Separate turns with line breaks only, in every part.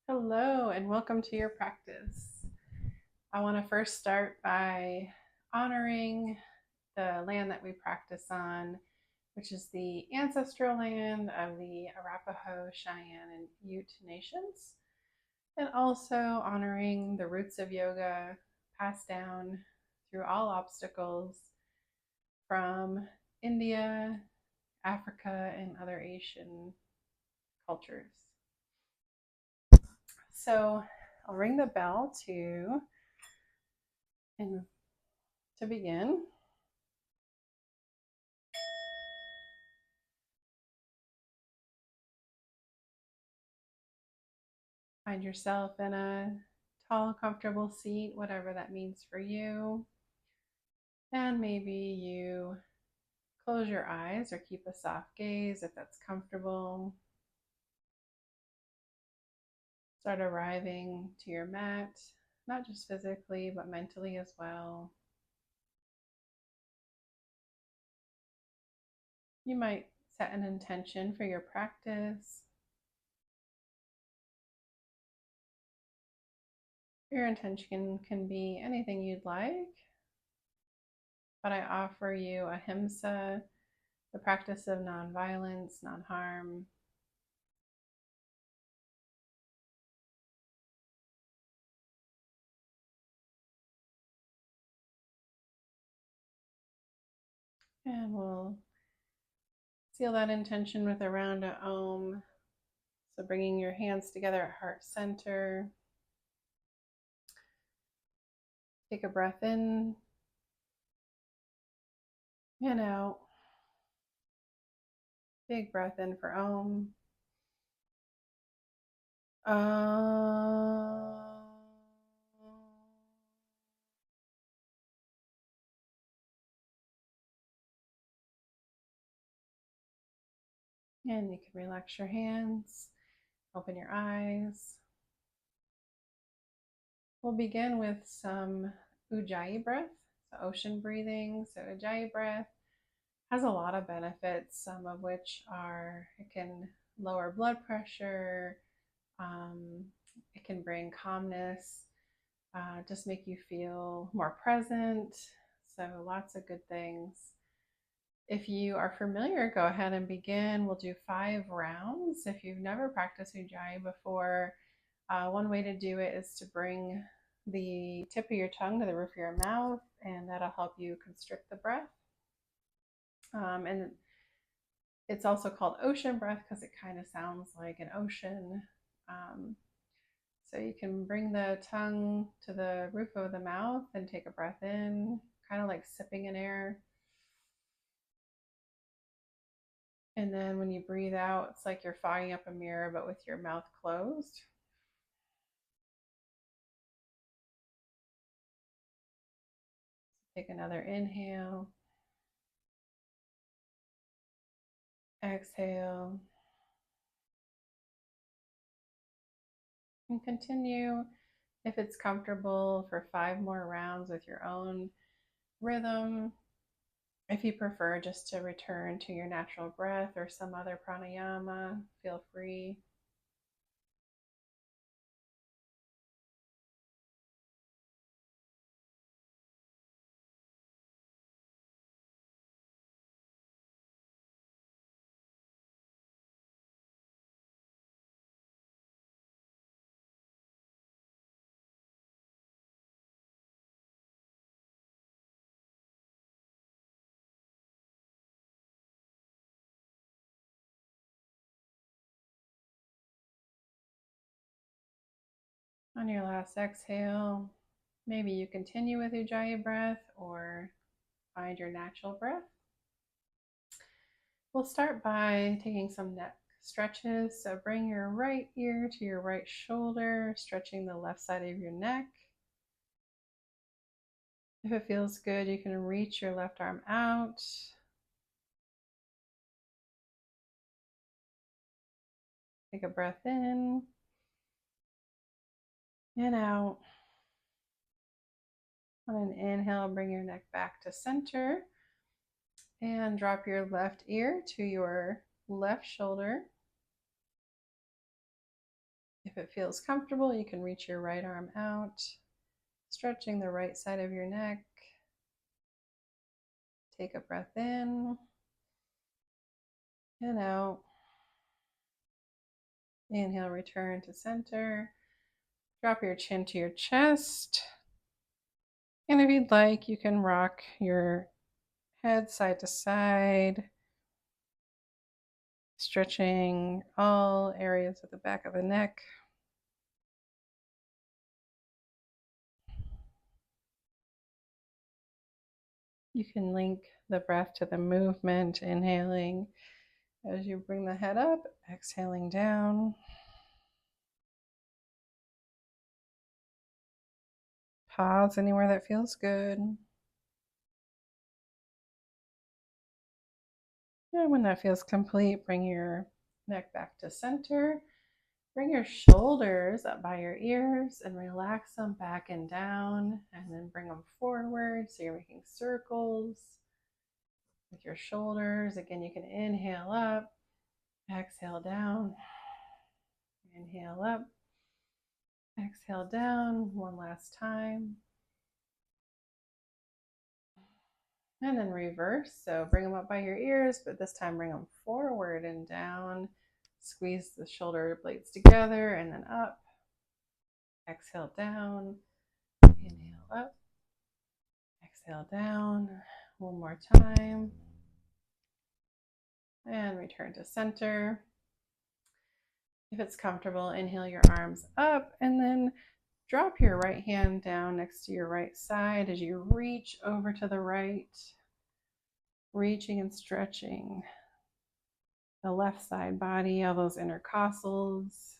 Hello, and welcome to your practice. I want to first start by honoring the land that we practice on, which is the ancestral land of the Arapaho, Cheyenne, and Ute nations, and also honoring the roots of yoga passed down through all obstacles from India, Africa, and other Asian cultures. So I'll ring the bell and to begin. Find yourself in a tall, comfortable seat, whatever that means for you. And maybe you close your eyes or keep a soft gaze if that's comfortable. Start arriving to your mat, not just physically, but mentally as well. You might set an intention for your practice. Your intention can be anything you'd like, but I offer you Ahimsa, the practice of nonviolence, non-harm. And we'll seal that intention with a round of Om. So bringing your hands together at heart center. Take a breath in and out. Big breath in for Om. And you can relax your hands, open your eyes. We'll begin with some Ujjayi breath, so ocean breathing. So Ujjayi breath has a lot of benefits, some of which are it can lower blood pressure, it can bring calmness, just make you feel more present. So lots of good things. If you are familiar, go ahead and begin. We'll do 5 rounds. If you've never practiced Ujjayi before, one way to do it is to bring the tip of your tongue to the roof of your mouth, and that'll help you constrict the breath. And it's also called ocean breath because it kind of sounds like an ocean. Um, so you can bring the tongue to the roof of the mouth and take a breath in, kind of like sipping in air. And then when you breathe out, it's like you're fogging up a mirror, but with your mouth closed. Take another inhale, exhale, and continue if it's comfortable for 5 more rounds with your own rhythm. If you prefer just to return to your natural breath or some other pranayama, feel free. On your last exhale, maybe you continue with Ujjayi breath or find your natural breath. We'll start by taking some neck stretches. So bring your right ear to your right shoulder, stretching the left side of your neck. If it feels good, you can reach your left arm out. Take a breath in and out. On an inhale, bring your neck back to center and drop your left ear to your left shoulder. If it feels comfortable, you can reach your right arm out, stretching the right side of your neck. Take a breath in and out. Inhale, return to center. Drop your chin to your chest. And if you'd like, you can rock your head side to side, stretching all areas of the back of the neck. You can link the breath to the movement, inhaling as you bring the head up, exhaling down. Pause anywhere that feels good. And when that feels complete, bring your neck back to center. Bring your shoulders up by your ears and relax them back and down, and then bring them forward so you're making circles with your shoulders. Again, you can inhale up, exhale down, inhale up, exhale down. One last time. And then reverse. So bring them up by your ears, but this time bring them forward and down. Squeeze the shoulder blades together and then up. Exhale down. Inhale up. Exhale down. One more time. And return to center. If it's comfortable, inhale your arms up and then drop your right hand down next to your right side as you reach over to the right, reaching and stretching the left side body, all those intercostals.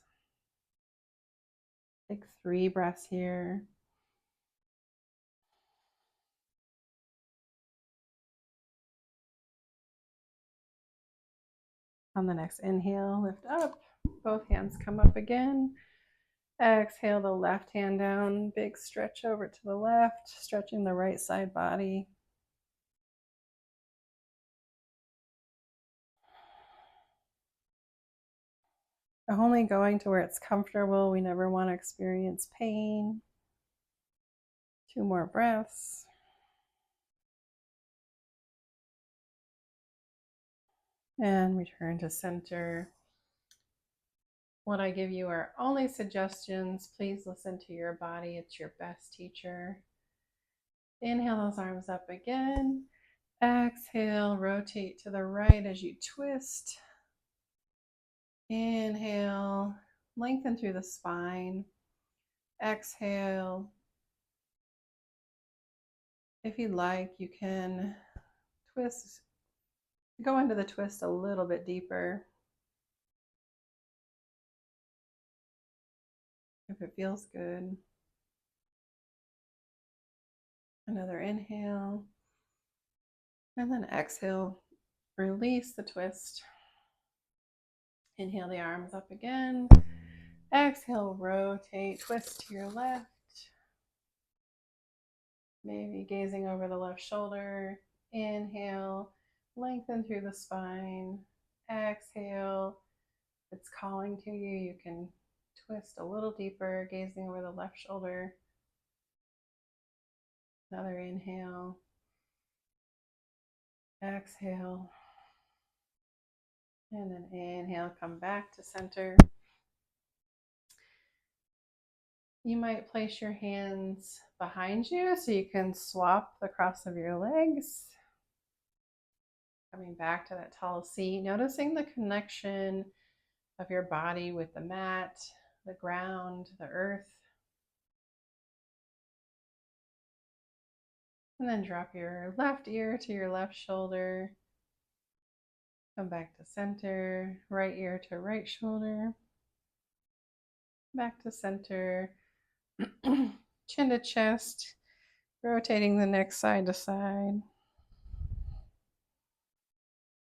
Take 3 breaths here. On the next inhale, lift up. Both hands come up again. Exhale the left hand down. Big stretch over to the left, stretching the right side body. Only going to where it's comfortable. We never want to experience pain. 2 more breaths. And return to center. What I give you are only suggestions. Please listen to your body. It's your best teacher. Inhale those arms up again. Exhale, rotate to the right as you twist. Inhale, lengthen through the spine. Exhale. If you'd like, you can twist, go into the twist a little bit deeper if it feels good. Another inhale. And then exhale, release the twist. Inhale the arms up again. Exhale, rotate, twist to your left. Maybe gazing over the left shoulder. Inhale, lengthen through the spine. Exhale, if it's calling to you, you can twist a little deeper, gazing over the left shoulder. Another inhale. Exhale. And then inhale, come back to center. You might place your hands behind you so you can swap the cross of your legs. Coming back to that tall seat, noticing the connection of your body with the mat, the ground, the earth. And then drop your left ear to your left shoulder. Come back to center, right ear to right shoulder. Back to center. Chin to chest, rotating the neck side to side.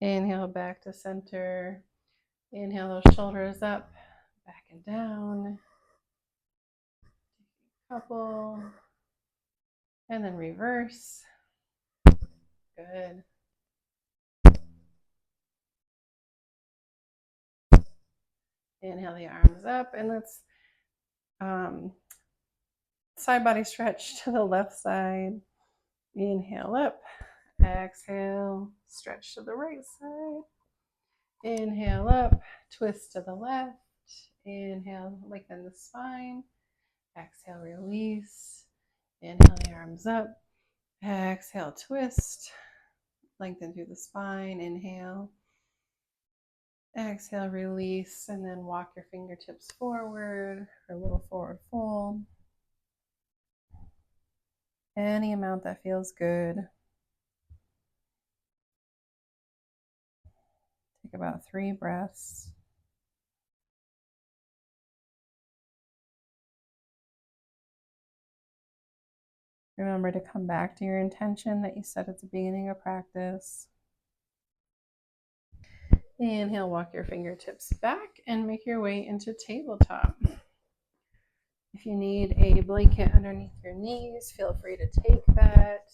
Inhale back to center. Inhale those shoulders up, back and down. Couple. And then reverse. Good. Inhale the arms up, and let's Side body stretch to the left side. Inhale up. Exhale. Stretch to the right side. Inhale up. Twist to the left. Inhale, lengthen the spine. Exhale, release. Inhale the arms up. Exhale, twist. Lengthen through the spine. Inhale. Exhale, release, and then walk your fingertips forward for a little forward fold. Any amount that feels good. Take about 3 breaths. Remember to come back to your intention that you set at the beginning of practice. Inhale, walk your fingertips back and make your way into tabletop. If you need a blanket underneath your knees, feel free to take that.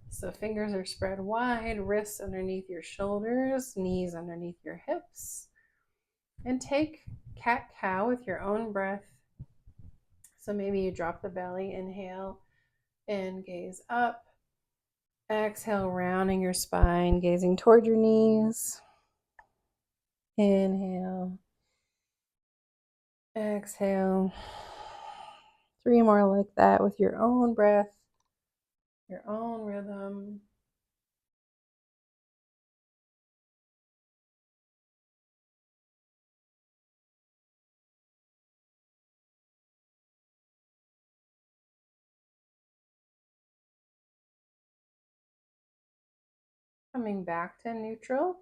So fingers are spread wide, wrists underneath your shoulders, knees underneath your hips. And take cat-cow with your own breath. So maybe you drop the belly, inhale, and gaze up. Exhale, rounding your spine, gazing toward your knees. Inhale. Exhale. 3 more like that with your own breath, your own rhythm. Coming back to neutral.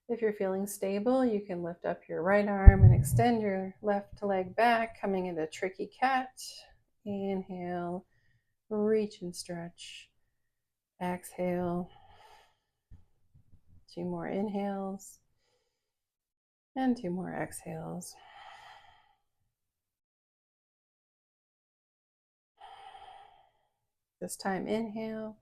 If you're feeling stable, you can lift up your right arm and extend your left leg back, coming into tricky cat. Inhale, reach and stretch. Exhale. 2 more inhales and 2 more exhales. This time inhale.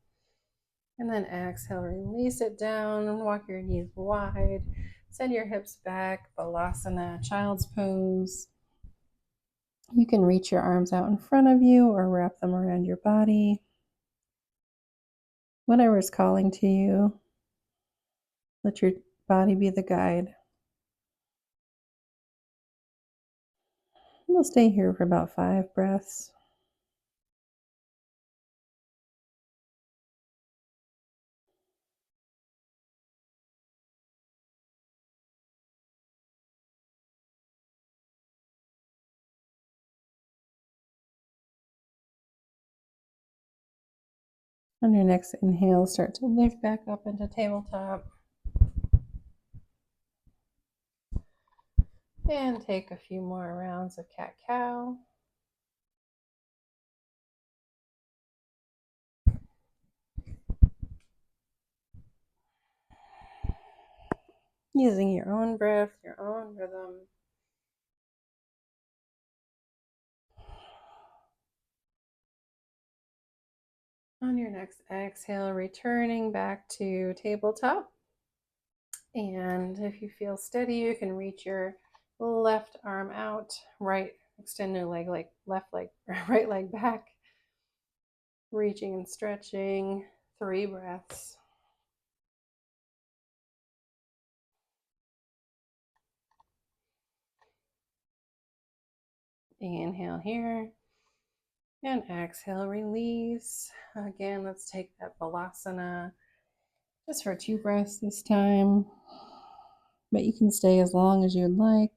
And then exhale, release it down and walk your knees wide. Send your hips back, Balasana, child's pose. You can reach your arms out in front of you or wrap them around your body. Whatever is calling to you, let your body be the guide. We'll stay here for about 5 breaths. On your next inhale, start to lift back up into tabletop. And take a few more rounds of cat-cow. Using your own breath, your own rhythm. On your next exhale, returning back to tabletop. And if you feel steady, you can reach your left arm out, extend your leg like left leg, right leg back, reaching and stretching. 3 breaths. Inhale here. And exhale, release. Again, let's take that Balasana just for 2 breaths this time. But you can stay as long as you'd like.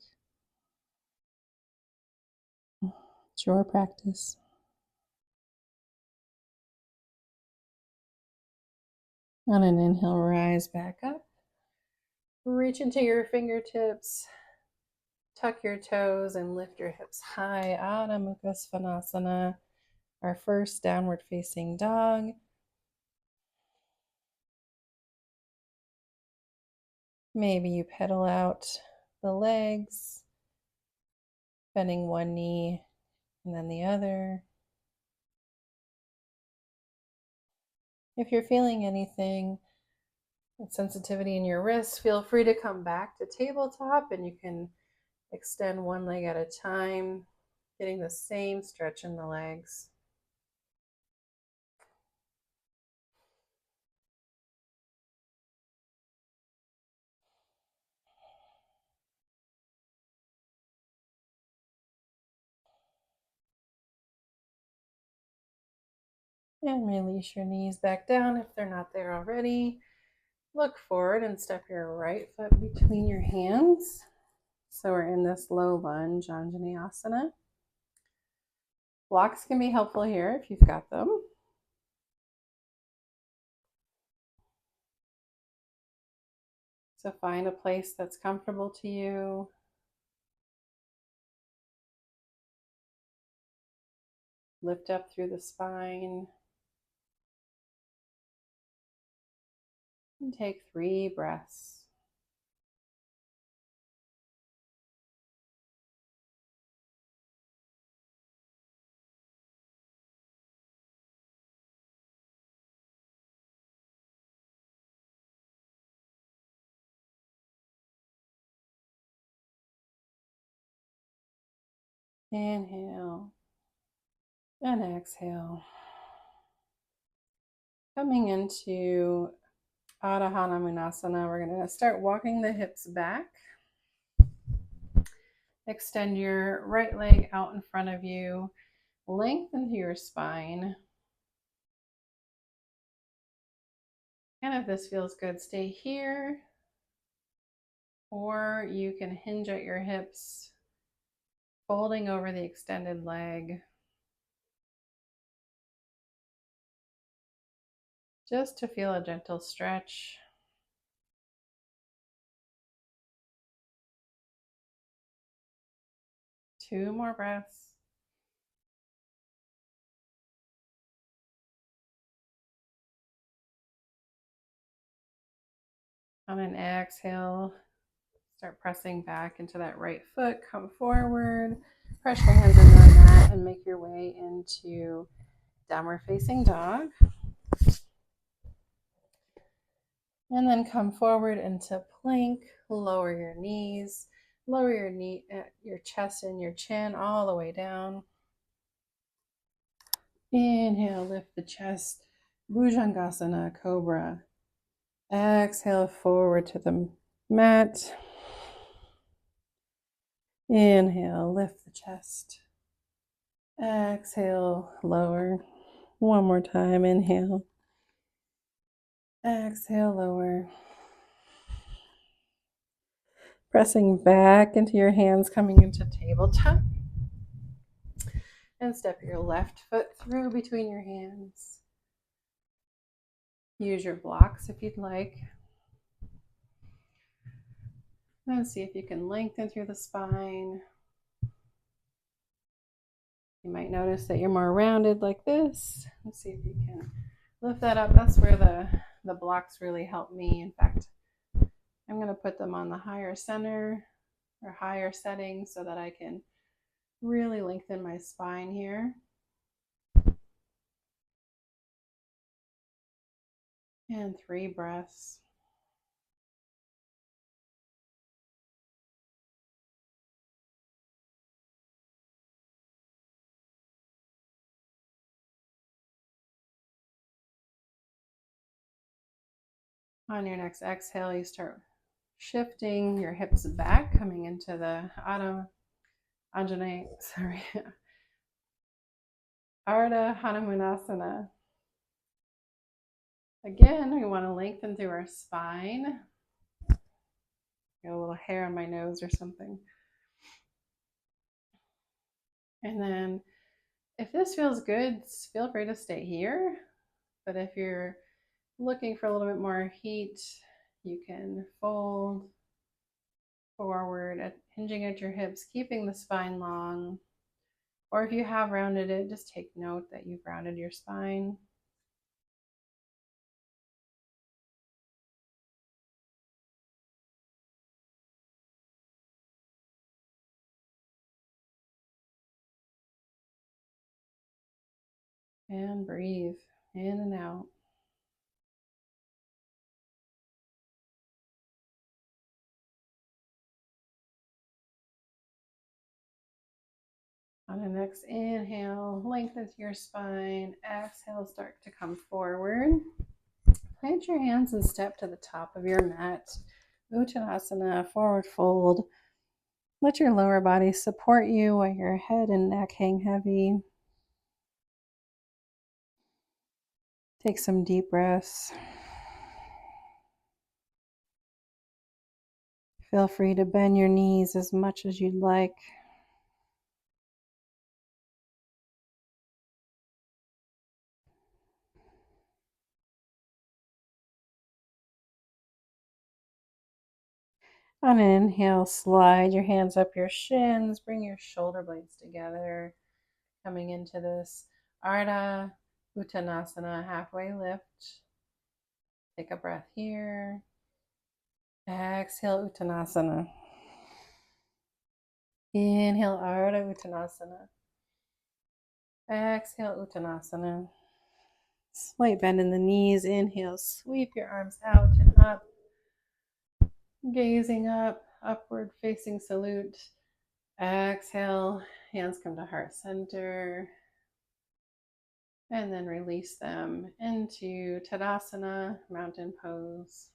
It's your practice. On an inhale, rise back up. Reach into your fingertips. Tuck your toes and lift your hips high. Adho Mukha Svanasana, our first downward facing dog. Maybe you pedal out the legs, bending one knee and then the other. If you're feeling anything, With sensitivity in your wrists, feel free to come back to tabletop and you can extend one leg at a time, getting the same stretch in the legs. And release your knees back down if they're not there already. Look forward and step your right foot between your hands. So we're in this low lunge, Anjaneyasana. Blocks can be helpful here if you've got them. So find a place that's comfortable to you. Lift up through the spine. And take 3 breaths. Inhale and exhale. Coming into Adho Munasana, we're going to start walking the hips back. Extend your right leg out in front of you. Lengthen your spine. And if this feels good, stay here. Or you can hinge at your hips, folding over the extended leg. Just to feel a gentle stretch. Two more breaths. On an exhale, start pressing back into that right foot. Come forward, press your hands into the mat, and make your way into downward facing dog. And then come forward into plank. Lower your knees. Lower your chest and your chin all the way down. Inhale, lift the chest. Bhujangasana, cobra. Exhale, forward to the mat. Inhale, lift the chest. Exhale, lower. One more time, inhale. Exhale, lower. Pressing back into your hands, coming into tabletop. And step your left foot through between your hands. Use your blocks if you'd like. And see if you can lengthen through the spine. You might notice that you're more rounded like this. Let's see if you can lift that up. That's where the blocks really help me. In fact, I'm going to put them on the higher center or higher setting so that I can really lengthen my spine here. And 3 breaths. On your next exhale, you start shifting your hips back, coming into the Ardha Hanumanasana. Again, we want to lengthen through our spine. Got a little hair on my nose or something. And then if this feels good, feel free to stay here. But if you're looking for a little bit more heat, you can fold forward, hinging at your hips, keeping the spine long. Or if you have rounded it, just take note that you've rounded your spine. And breathe in and out. On the next inhale, lengthen your spine. Exhale, start to come forward. Plant your hands and step to the top of your mat. Uttanasana, forward fold. Let your lower body support you while your head and neck hang heavy. Take some deep breaths. Feel free to bend your knees as much as you'd like. On an inhale, slide your hands up your shins. Bring your shoulder blades together. Coming into this Ardha Uttanasana, halfway lift. Take a breath here. Exhale, Uttanasana. Inhale, Ardha Uttanasana. Exhale, Uttanasana. Slight bend in the knees. Inhale, sweep your arms out and up. Gazing up, upward facing salute. Exhale, hands come to heart center. And then release them into Tadasana, mountain pose.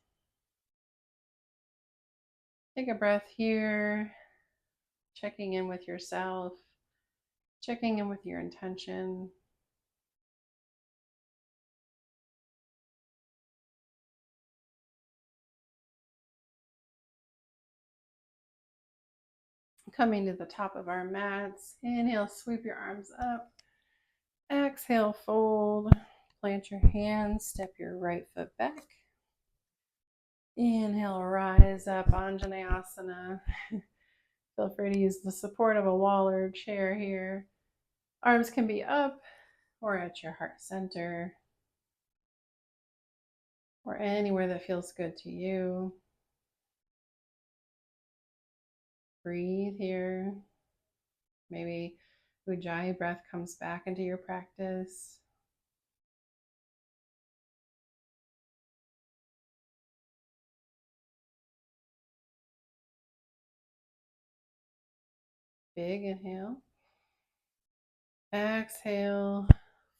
Take a breath here, checking in with yourself, checking in with your intention. Coming to the top of our mats. Inhale, sweep your arms up. Exhale, fold. Plant your hands, step your right foot back. Inhale, rise up, Anjaneyasana. Feel free to use the support of a wall or a chair here. Arms can be up or at your heart center, or anywhere that feels good to you. Breathe here. Maybe Ujjayi breath comes back into your practice. Big inhale. Exhale.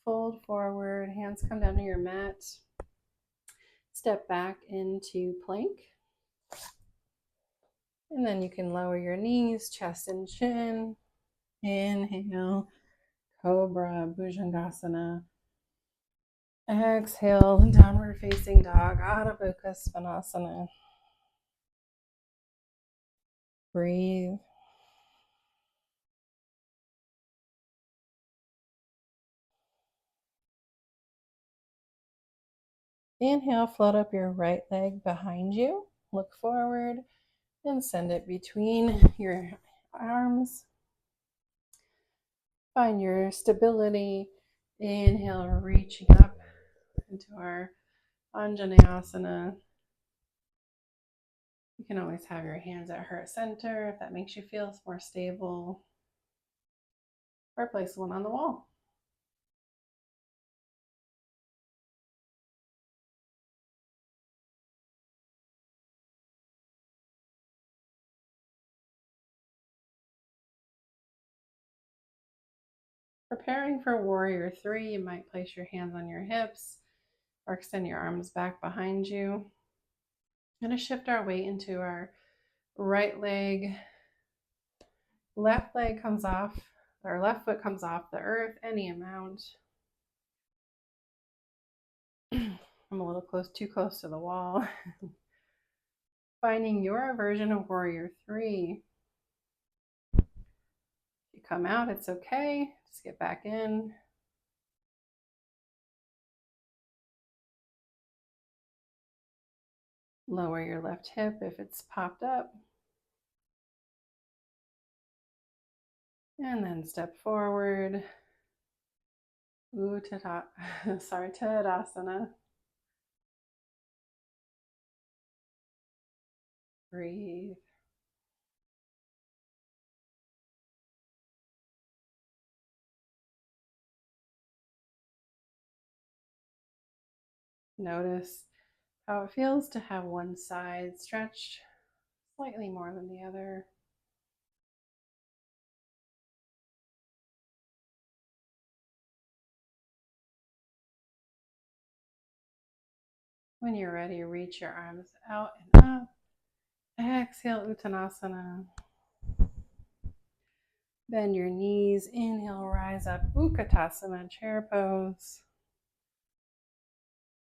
Fold forward. Hands come down to your mat. Step back into plank. And then you can lower your knees, chest and chin. Inhale. Cobra, Bhujangasana. Exhale, downward facing dog, Adho Mukha Svanasana. Breathe. Inhale, float up your right leg behind you. Look forward and send it between your arms. Find your stability. Inhale, reaching up into our Anjaneyasana. You can always have your hands at heart center if that makes you feel more stable. Or place one on the wall. Preparing for warrior three, you might place your hands on your hips or extend your arms back behind you. I'm going to shift our weight into our right leg. Left leg comes off, or left foot comes off the earth, any amount. I'm a little too close to the wall. Finding your version of warrior three. If you come out, it's okay. Just get back in. Lower your left hip if it's popped up. And then step forward. Tadasana. Breathe. Notice how it feels to have one side stretched slightly more than the other. When you're ready, reach your arms out and up. Exhale, Uttanasana. Bend your knees. Inhale, rise up, Utkatasana, chair pose.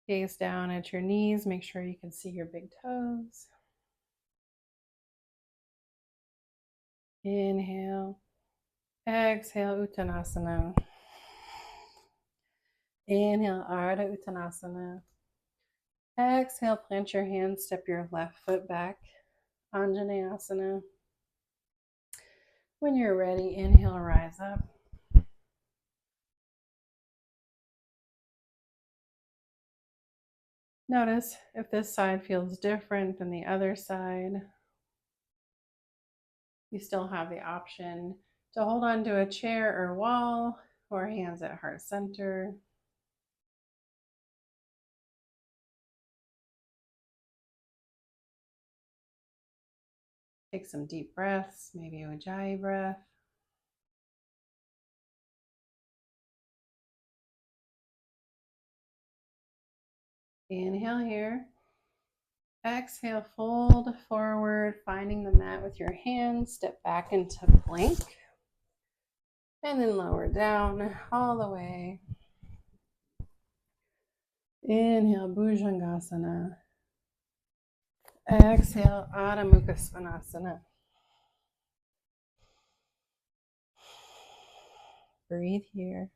Gaze down at your knees. Make sure you can see your big toes. Inhale. Exhale, Uttanasana. Inhale, Ardha Uttanasana. Exhale, plant your hands, step your left foot back, Anjaneyasana. When you're ready, inhale, rise up. Notice if this side feels different than the other side. You still have the option to hold on to a chair or wall or hands at heart center. Take some deep breaths, maybe a Ujjayi breath. Inhale here. Exhale, fold forward, finding the mat with your hands. Step back into plank. And then lower down all the way. Inhale, Bhujangasana. Exhale, Adho Mukha Svanasana. Breathe here.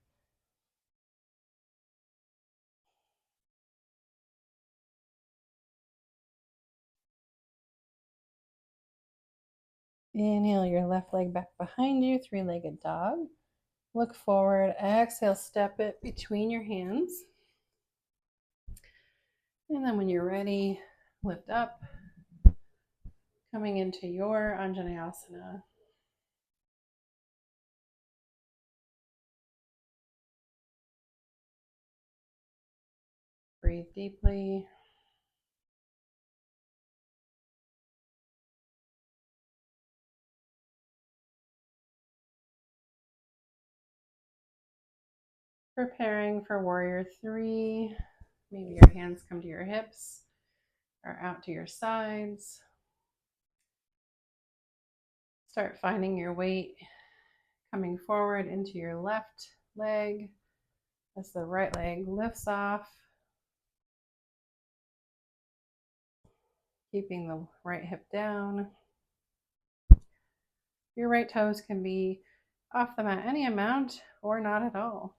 Inhale your left leg back behind you, three-legged dog. Look forward. Exhale, step it between your hands. And then when you're ready, lift up. Coming into your Anjaneyasana. Breathe deeply. Preparing for warrior three. Maybe your hands come to your hips or out to your sides. Start finding your weight coming forward into your left leg as the right leg lifts off. Keeping the right hip down. Your right toes can be off the mat any amount or not at all.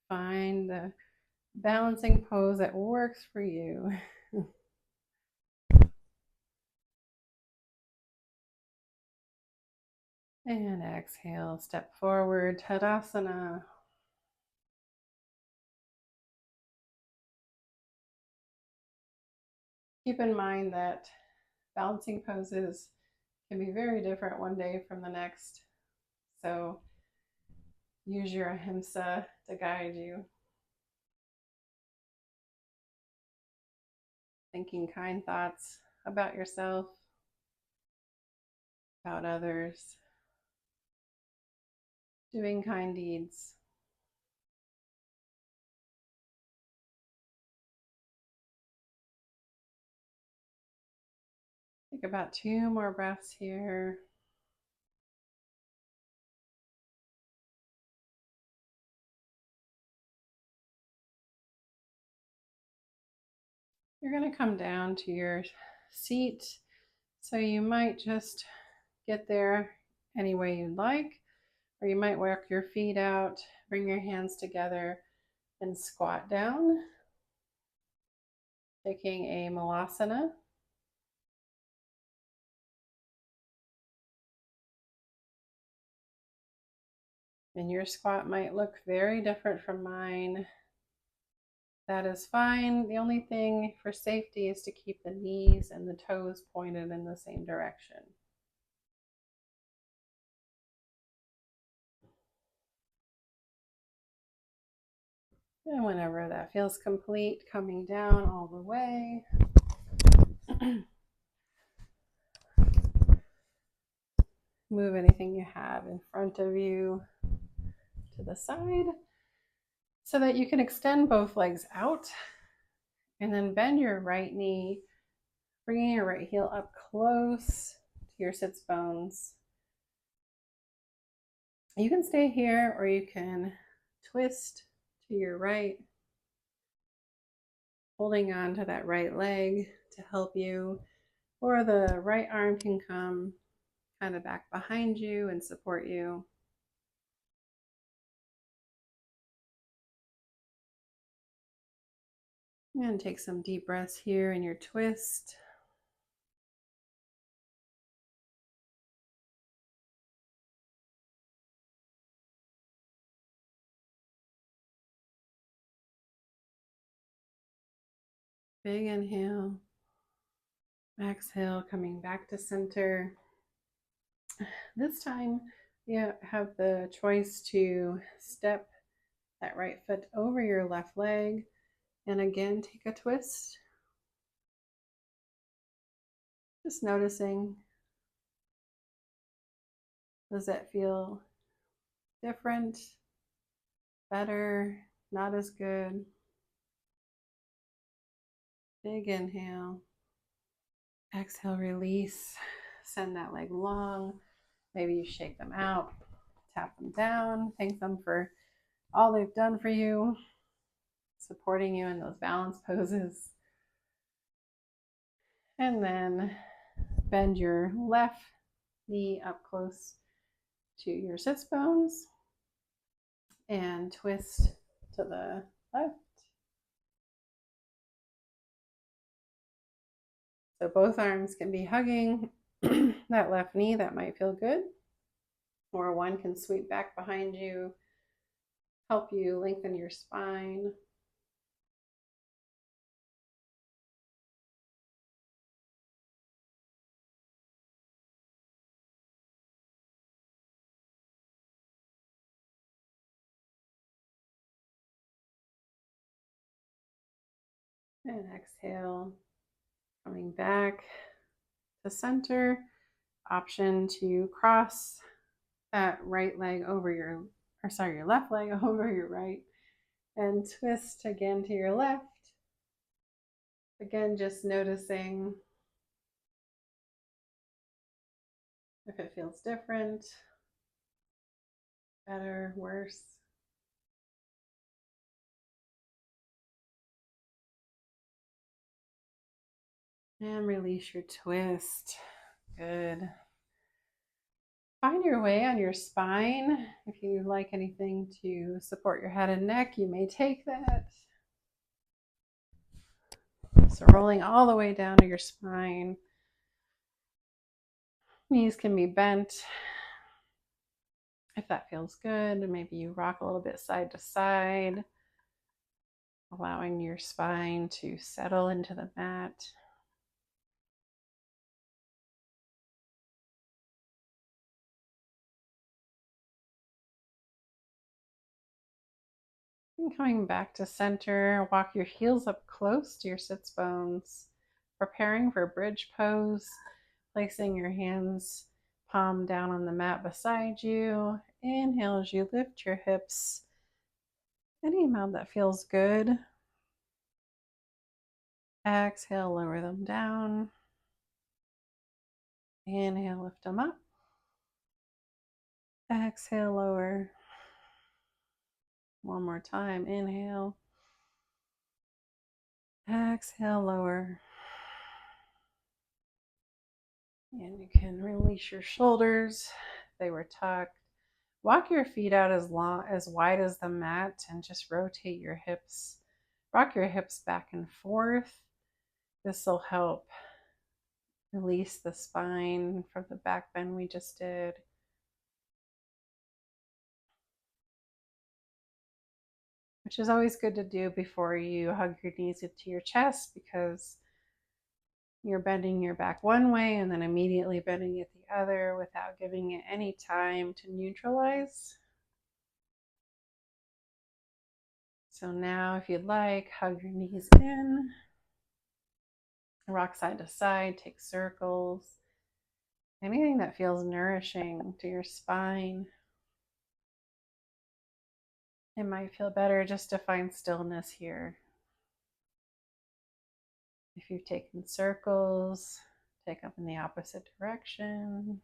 Find the balancing pose that works for you. And exhale, step forward, Tadasana. Keep in mind that balancing poses can be very different one day from the next. So use your Ahimsa to guide you. Thinking kind thoughts about yourself, about others, doing kind deeds. Take about 2 more breaths here. You're going to come down to your seat. So you might just get there any way you'd like, or you might work your feet out, bring your hands together, and squat down, taking a malasana. And your squat might look very different from mine. That is fine. The only thing for safety is to keep the knees and the toes pointed in the same direction. And whenever that feels complete, coming down all the way. Move anything you have in front of you to the side. so that you can extend both legs out and then bend your right knee, bringing your right heel up close to your sits bones. You can stay here or you can twist to your right, holding on to that right leg to help you, or the right arm can come kind of back behind you and support you. And take some deep breaths here in your twist. Big inhale. Exhale, coming back to center. This time, you have the choice to step that right foot over your left leg and again take a twist. Just noticing, does that feel different, better, not as good? Big inhale. Exhale, release. Send that leg long. Maybe you shake them out, tap them down, thank them for all they've done for you, supporting you in those balance poses. And then bend your left knee up close to your sits bones and twist to the left. So both arms can be hugging that left knee. That might feel good. Or one can sweep back behind you, help you lengthen your spine. And exhale, coming back to center. Option to cross that right leg over your left leg over your right and twist again to your left. Again, just noticing if it feels different, better, worse. And release your twist. Good. Find your way on your spine. If you like anything to support your head and neck, you may take that. So rolling all the way down to your spine. Knees can be bent if that feels good. Maybe you rock a little bit side to side, allowing your spine to settle into the mat. And coming back to center, walk your heels up close to your sits bones, preparing for bridge pose, placing your hands palm down on the mat beside you. Inhale as you lift your hips any amount that feels good. Exhale, lower them down. Inhale, lift them up. Exhale, lower. One more time. Inhale. Exhale, lower. And you can release your shoulders if they were tucked. Walk your feet out as wide as the mat and just rotate your hips. Rock your hips back and forth. This will help release the spine from the back bend we just did. Which is always good to do before you hug your knees into your chest, because you're bending your back one way and then immediately bending it the other without giving it any time to neutralize. So now, if you'd like, hug your knees in, rock side to side, take circles, anything that feels nourishing to your spine. It might feel better just to find stillness here. If you've taken circles, take them in the opposite direction.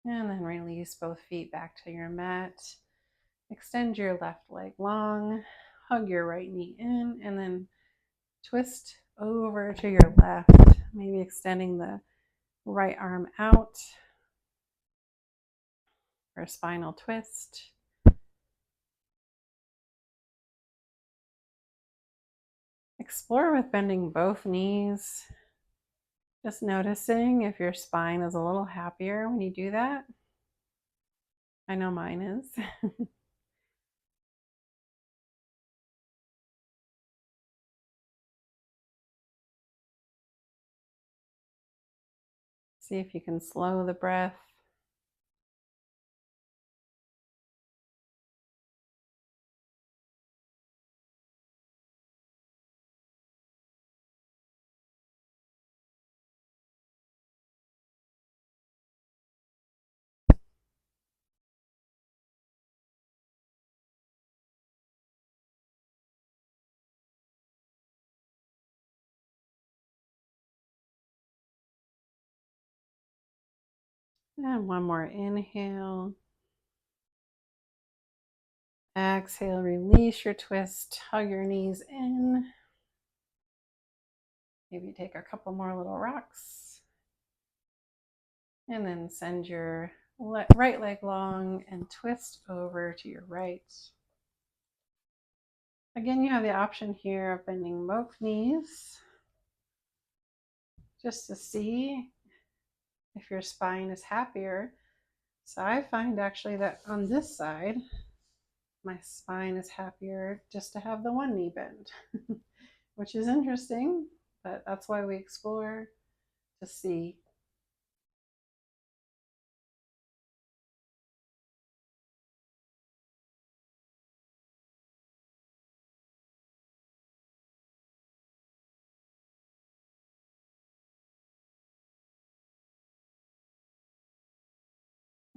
And then release both feet back to your mat. Extend your left leg long, hug your right knee in, and then twist over to your left, maybe extending the right arm out for a spinal twist. Explore with bending both knees, just noticing if your spine is a little happier when you do that. I know mine is. See if you can slow the breath. And one more inhale. Exhale, release your twist, hug your knees in. Maybe take a couple more little rocks. And then send your right leg long and twist over to your right. Again, you have the option here of bending both knees just to see if your spine is happier. So I find actually that on this side, my spine is happier just to have the one knee bend, which is interesting, but that's why we explore to see.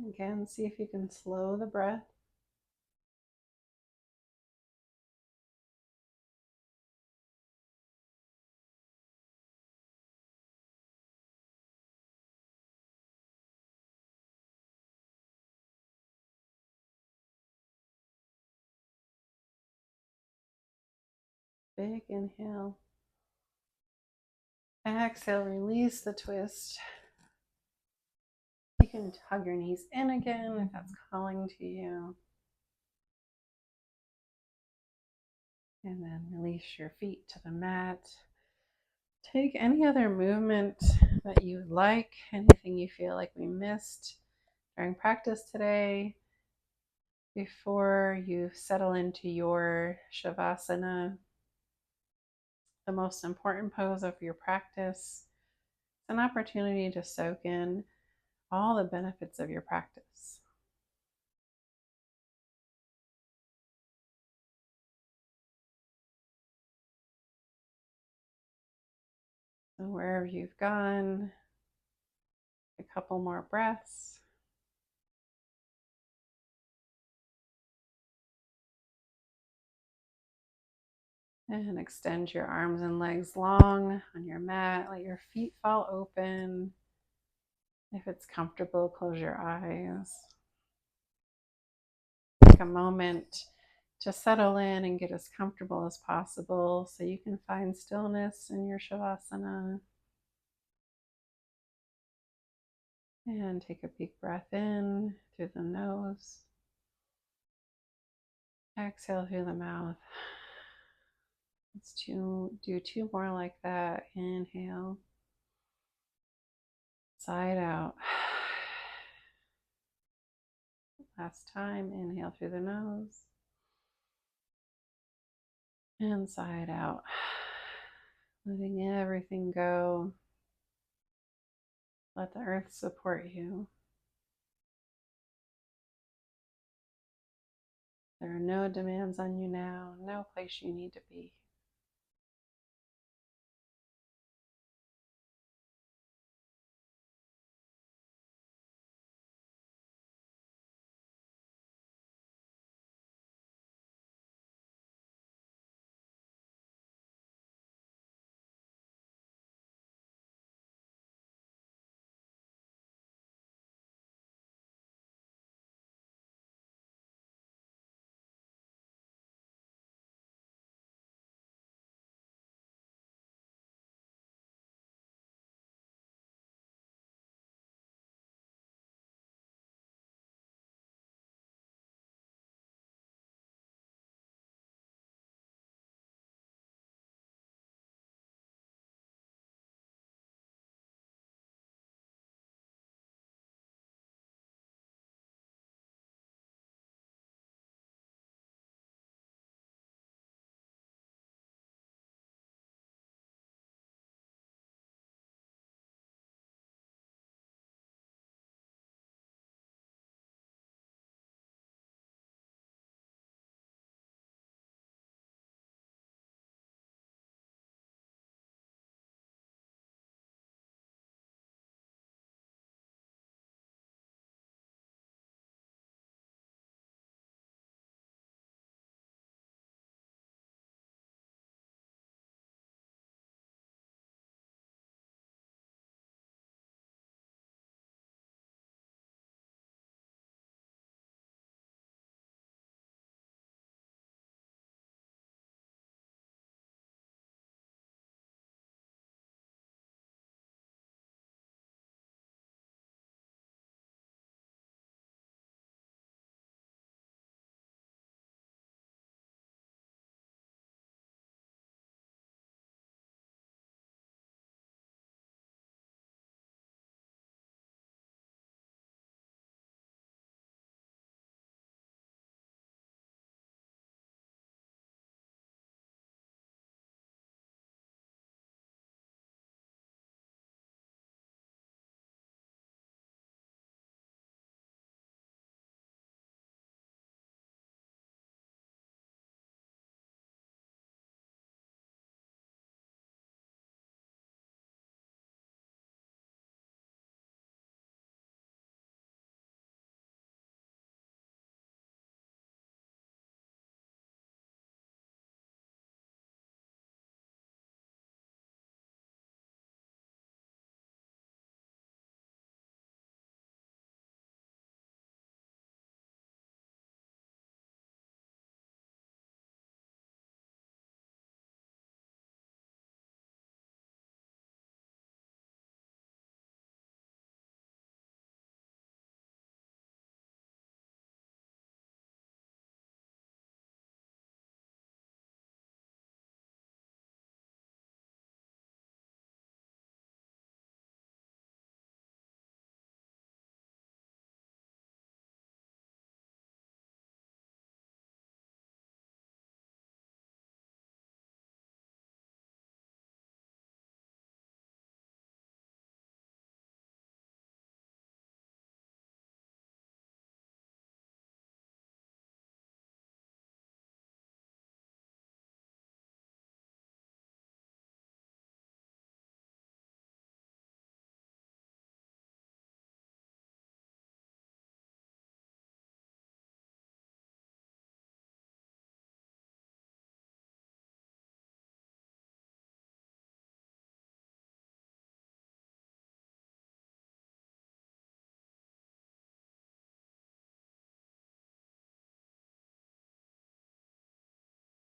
Again, see if you can slow the breath. Big inhale. Exhale, release the twist. You can hug your knees in again if that's calling to you. And then release your feet to the mat. Take any other movement that you like, anything you feel like we missed during practice today before you settle into your Shavasana, the most important pose of your practice. It's an opportunity to soak in all the benefits of your practice. So wherever you've gone, a couple more breaths. And extend your arms and legs long on your mat. Let your feet fall open. If it's comfortable, close your eyes. Take a moment to settle in and get as comfortable as possible so you can find stillness in your Shavasana. And take a big breath in through the nose. Exhale through the mouth. Let's do two more like that. Inhale. Side out. Last time, inhale through the nose. And side out. Letting everything go. Let the earth support you. There are no demands on you now, no place you need to be.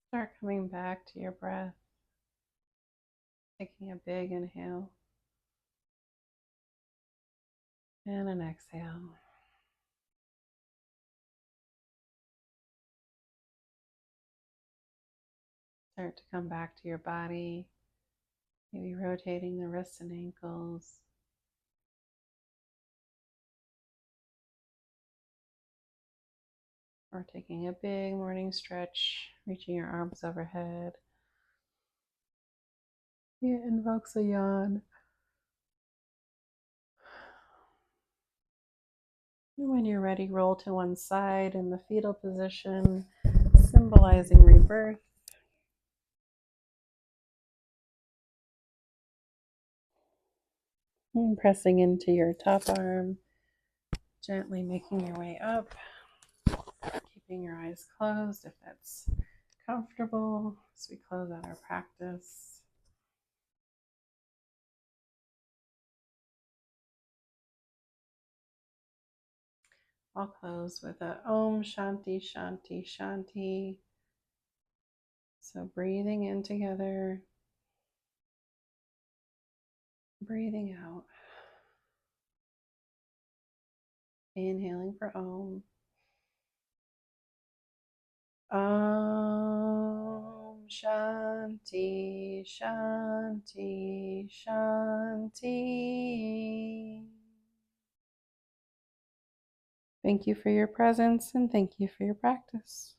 Start coming back to your breath, taking a big inhale and an exhale. Start to come back to your body, maybe rotating the wrists and ankles. Or taking a big morning stretch, reaching your arms overhead. It invokes a yawn. And when you're ready, roll to one side in the fetal position, symbolizing rebirth. And pressing into your top arm, gently making your way up, keeping your eyes closed if that's comfortable as we close out our practice. I'll close with a Om Shanti Shanti Shanti. So breathing in together, breathing out. Inhaling for Om. Om Shanti Shanti Shanti. Thank you for your presence and thank you for your practice.